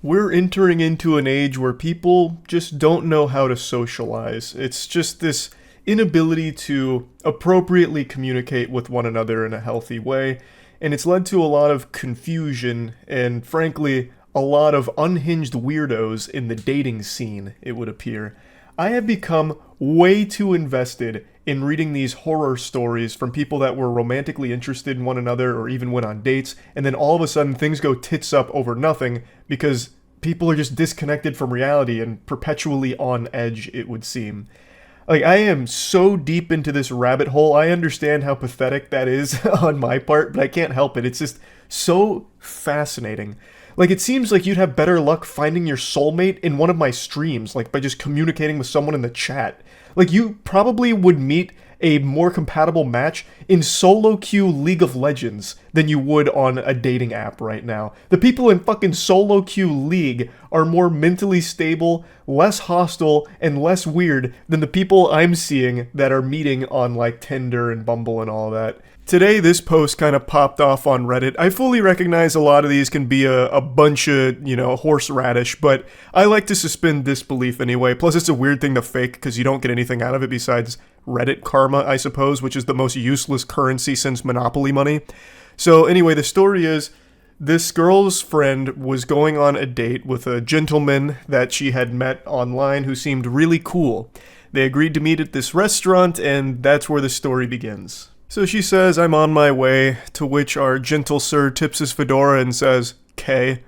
We're entering into an age where people just don't know how to socialize. It's just this inability to appropriately communicate with one another in a healthy way, and it's led to a lot of confusion and, frankly, a lot of unhinged weirdos in the dating scene, it would appear. I have become way too invested in reading these horror stories from people that were romantically interested in one another or even went on dates, and then all of a sudden things go tits up over nothing because people are just disconnected from reality and perpetually on edge, it would seem. Like, I am so deep into this rabbit hole. I understand how pathetic that is on my part, but I can't help it. It's just so fascinating. Like, it seems like you'd have better luck finding your soulmate in one of my streams, like by just communicating with someone in the chat. Like, you probably would meet a more compatible match in solo queue League of Legends than you would on a dating app right now. The people in fucking solo queue League are more mentally stable, less hostile, and less weird than the people I'm seeing that are meeting on like Tinder and Bumble and all that. Today, this post kind of popped off on Reddit. I fully recognize a lot of these can be a bunch of, horseradish, but I like to suspend disbelief anyway. Plus, it's a weird thing to fake because you don't get anything out of it besides Reddit karma, I suppose, which is the most useless currency since Monopoly money. So anyway, the story is this girl's friend was going on a date with a gentleman that she had met online who seemed really cool. They agreed to meet at this restaurant, and that's where the story begins. So she says, "I'm on my way," to which our gentle sir tips his fedora and says, "K,"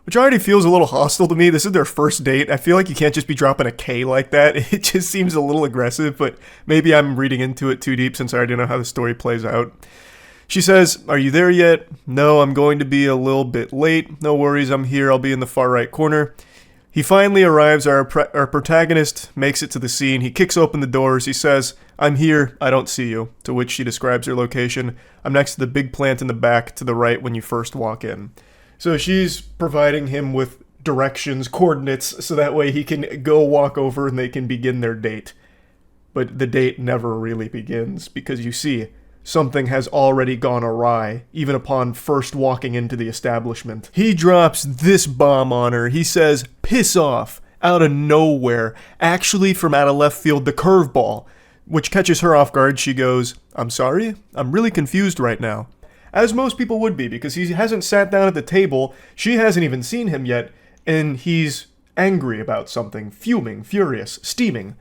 which already feels a little hostile to me. This is their first date. I feel like you can't just be dropping a K like that. It just seems a little aggressive, but maybe I'm reading into it too deep since I already know how the story plays out. She says, "Are you there yet?" "No, I'm going to be a little bit late." "No worries, I'm here. I'll be in the far right corner." He finally arrives. Our protagonist makes it to the scene. He kicks open the doors. He says, "I'm here. I don't see you." To which she describes her location. "I'm next to the big plant in the back to the right when you first walk in." So she's providing him with directions, coordinates, so that way he can go walk over and they can begin their date. But the date never really begins because, you see, something has already gone awry, even upon first walking into the establishment. He drops this bomb on her. He says, "Piss off," out of nowhere. Actually, from out of left field, the curveball, which catches her off guard. She goes, "I'm sorry? I'm really confused right now." As most people would be, because he hasn't sat down at the table, she hasn't even seen him yet, and he's angry about something, fuming, furious, steaming.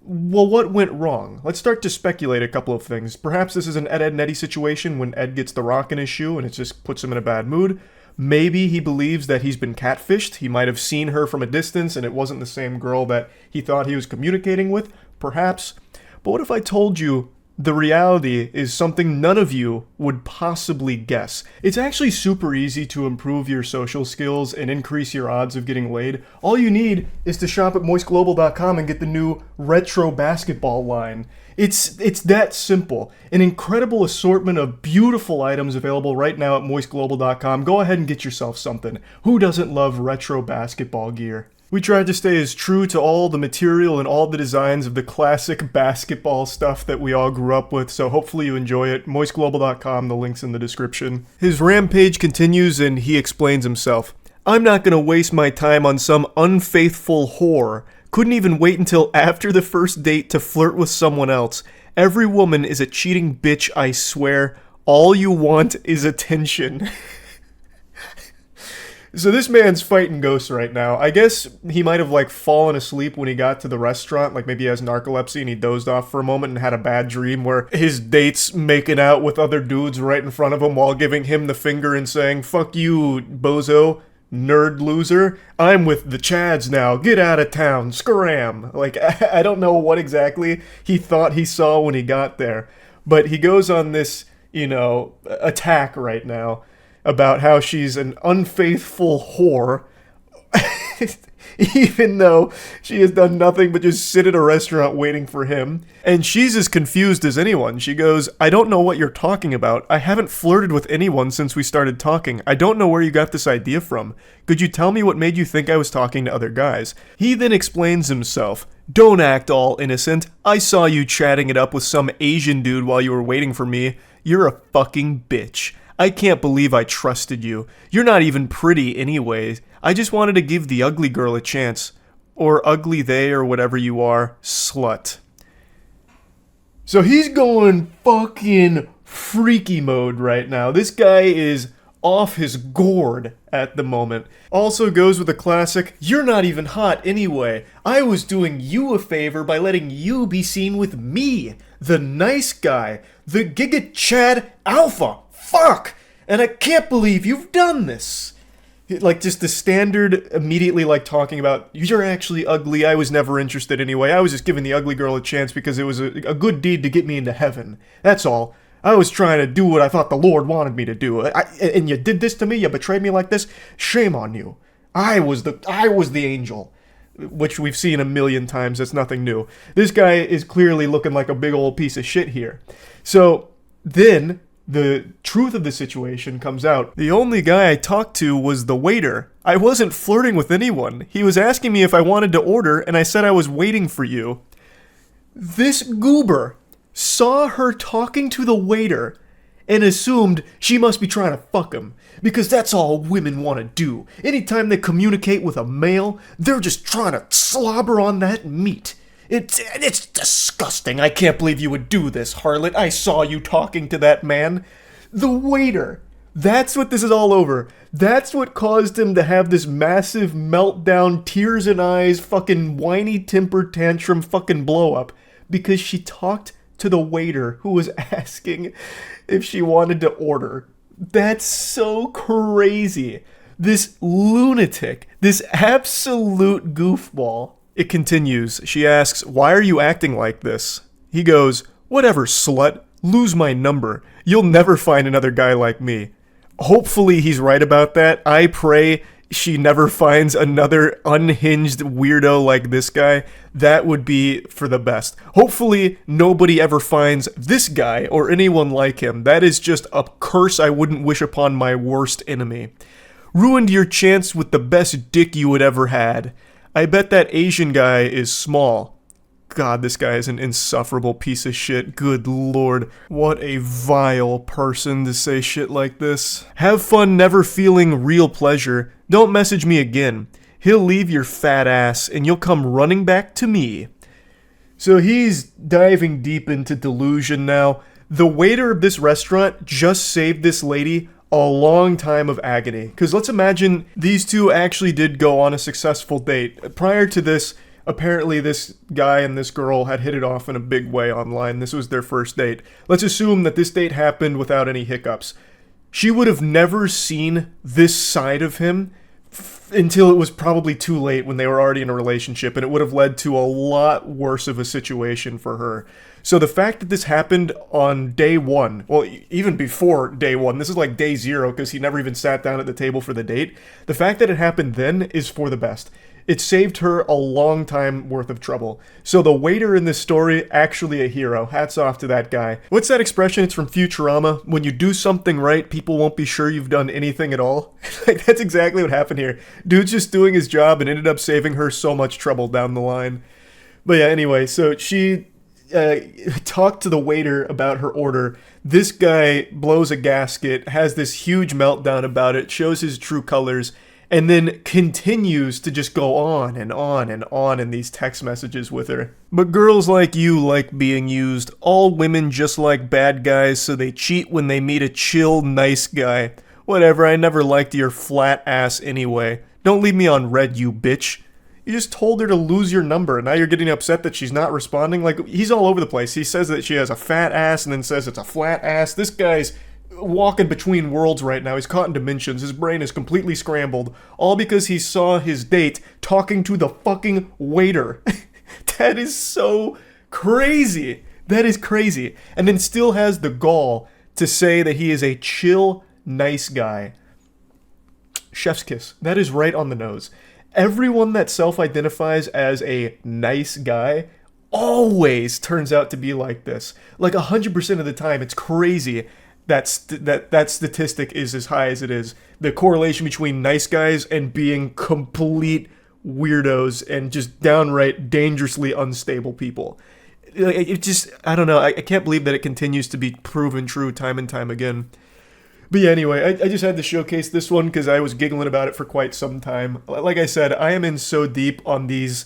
Well, what went wrong? Let's start to speculate a couple of things. Perhaps this is an Ed, Edd and Eddy situation when Ed gets the rock in his shoe and it just puts him in a bad mood. Maybe he believes that he's been catfished. He might have seen her from a distance and it wasn't the same girl that he thought he was communicating with. Perhaps. But what if I told you the reality is something none of you would possibly guess? It's actually super easy to improve your social skills and increase your odds of getting laid. All you need is to shop at moistglobal.com and get the new retro basketball line. It's that simple. An incredible assortment of beautiful items available right now at moistglobal.com. Go ahead and get yourself something. Who doesn't love retro basketball gear? We tried to stay as true to all the material and all the designs of the classic basketball stuff that we all grew up with, so hopefully you enjoy it. Moistglobal.com, the link's in the description. His rampage continues and he explains himself. "I'm not gonna waste my time on some unfaithful whore. Couldn't even wait until after the first date to flirt with someone else. Every woman is a cheating bitch, I swear. All you want is attention." So this man's fighting ghosts right now. I guess he might have fallen asleep when he got to the restaurant. Like maybe he has narcolepsy and he dozed off for a moment and had a bad dream where his date's making out with other dudes right in front of him while giving him the finger and saying, "Fuck you, bozo, nerd loser. I'm with the Chads now. Get out of town. Scram." I don't know what exactly he thought he saw when he got there. But he goes on this, attack right now about how she's an unfaithful whore, even though she has done nothing but just sit at a restaurant waiting for him. And she's as confused as anyone. She goes, "I don't know what you're talking about. I haven't flirted with anyone since we started talking. I don't know where you got this idea from. Could you tell me what made you think I was talking to other guys?" He then explains himself. "Don't act all innocent. I saw you chatting it up with some Asian dude while you were waiting for me. You're a fucking bitch. I can't believe I trusted you. You're not even pretty anyways. I just wanted to give the ugly girl a chance. Or ugly they or whatever you are, slut. So he's going fucking freaky mode right now. This guy is off his gourd at the moment. Also goes with the classic, you're not even hot anyway. I was doing you a favor by letting you be seen with me, the nice guy, the Giga Chad Alpha. Fuck! And I can't believe you've done this. Like, just the standard, immediately, like, talking about, you're actually ugly, I was never interested anyway, I was just giving the ugly girl a chance because it was a good deed to get me into heaven. That's all. I was trying to do what I thought the Lord wanted me to do. And you did this to me? You betrayed me like this? Shame on you. I was the angel. Which we've seen a million times, that's nothing new. This guy is clearly looking like a big old piece of shit here. So, then the truth of the situation comes out. The only guy I talked to was the waiter. I wasn't flirting with anyone. He was asking me if I wanted to order, and I said I was waiting for you. This goober saw her talking to the waiter and assumed she must be trying to fuck him. Because that's all women want to do. Anytime they communicate with a male, they're just trying to slobber on that meat. It's disgusting. I can't believe you would do this, harlot. I saw you talking to that man. The waiter. That's what this is all over. That's what caused him to have this massive meltdown, tears in eyes, fucking whiny temper tantrum fucking blow up. Because she talked to the waiter who was asking if she wanted to order. That's so crazy. This lunatic. This absolute goofball. It continues. She asks, why are you acting like this? He goes, whatever, slut. Lose my number. You'll never find another guy like me. Hopefully he's right about that. I pray she never finds another unhinged weirdo like this guy. That would be for the best. Hopefully nobody ever finds this guy or anyone like him. That is just a curse I wouldn't wish upon my worst enemy. Ruined your chance with the best dick you had ever had. I bet that Asian guy is small. God, this guy is an insufferable piece of shit. Good lord. What a vile person to say shit like this. Have fun never feeling real pleasure. Don't message me again. He'll leave your fat ass and you'll come running back to me. So he's diving deep into delusion now. The waiter of this restaurant just saved this lady a long time of agony. Because let's imagine these two actually did go on a successful date. Prior to this, apparently this guy and this girl had hit it off in a big way online. This was their first date. Let's assume that this date happened without any hiccups. She would have never seen this side of him until it was probably too late when they were already in a relationship, and it would have led to a lot worse of a situation for her. So the fact that this happened on day one, well, even before day one, this is like day zero because he never even sat down at the table for the date. The fact that it happened then is for the best. It saved her a long time worth of trouble. So the waiter in this story, actually a hero. Hats off to that guy. What's that expression? It's from Futurama. When you do something right, people won't be sure you've done anything at all. Like, that's exactly what happened here. Dude's just doing his job and ended up saving her so much trouble down the line. But yeah, anyway, so she talked to the waiter about her order. This guy blows a gasket, has this huge meltdown about it, shows his true colors, and then continues to just go on and on and on in these text messages with her. But girls like you like being used. All women just like bad guys, so they cheat when they meet a chill, nice guy. Whatever, I never liked your flat ass anyway. Don't leave me on red, you bitch. You just told her to lose your number, and now you're getting upset that she's not responding? Like, he's all over the place. He says that she has a fat ass and then says it's a flat ass. This guy's walking between worlds right now. He's caught in dimensions. His brain is completely scrambled. All because he saw his date talking to the fucking waiter. That is so crazy. That is crazy. And then still has the gall to say that he is a chill, nice guy. Chef's kiss. That is right on the nose. Everyone that self-identifies as a nice guy always turns out to be like this. Like 100% of the time. It's crazy. That statistic is as high as it is. The correlation between nice guys and being complete weirdos and just downright dangerously unstable people. It just, I don't know, I can't believe that it continues to be proven true time and time again. But yeah, anyway, I just had to showcase this one because I was giggling about it for quite some time. Like I said, I am in so deep on these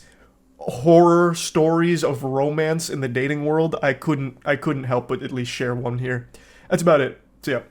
horror stories of romance in the dating world. I couldn't help but at least share one here. That's about it. So yeah.